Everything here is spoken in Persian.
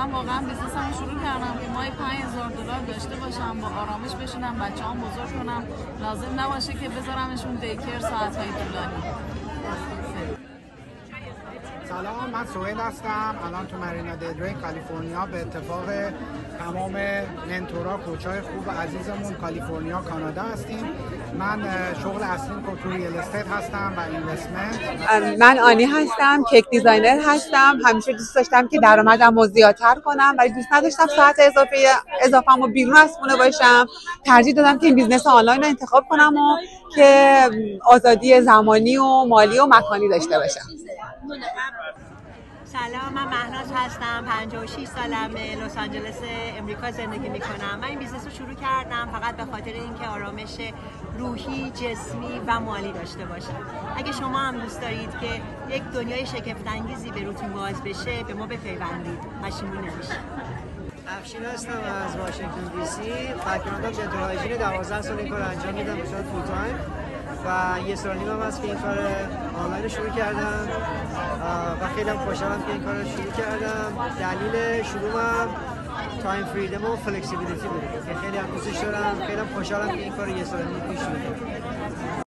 من واقعا بیزنسمو شروع کردم که ماهی $5000 داشته باشم، با آرامش بشینم بچه‌ام بزرگ کنم، لازم نباشه که بذارمشون دیکر ساعت‌های طولانی. سلام، من سهیل هستم. الان تو مرینا دل ری کالیفرنیا به اتفاق تمام منتورا، کوچای خوب و عزیزمون کالیفرنیا کانادا هستیم. من شغل اصلیم تو ریل استیت هستم و اینوستمنت. من آنی هستم، کیک دیزاینر هستم. همیشه دوست داشتم که درآمدم رو زیادتر کنم ولی دوست نداشتم ساعت اضافه‌مو بیرون از خونه باشم. ترجیح دادم که این بیزنس آنلاین رو انتخاب کنم و که آزادی زمانی و مالی و مکانی داشته باشم. سلام، من مهناز هستم. 56 سالمه، لس آنجلس امریکا زندگی میکنم. من این بیزنس رو شروع کردم فقط به خاطر اینکه آرامش روحی، جسمی و مالی داشته باشم. اگه شما هم دوست دارید که یک دنیای شگفت انگیزی به روتون باز بشه، به ما بپیوندید، پشیمون نمیشید. افشین هستم از واشنگتن دی سی. بک‌گراندم دنتال هایجین، 12 سال این کار انجام میدم به صورت فول تایم و یه سال نیمم هست که این کار آنلاین شروع کردم و خیلی خوشحالم که این کار رو شروع کردم. دلیل شروعم تایم فریدم و فلکسیبیلیتی بود که خیلی هم دوستش دارم. خیلی خوشحالم که این کار یه سال نیم پیش شروع کردم.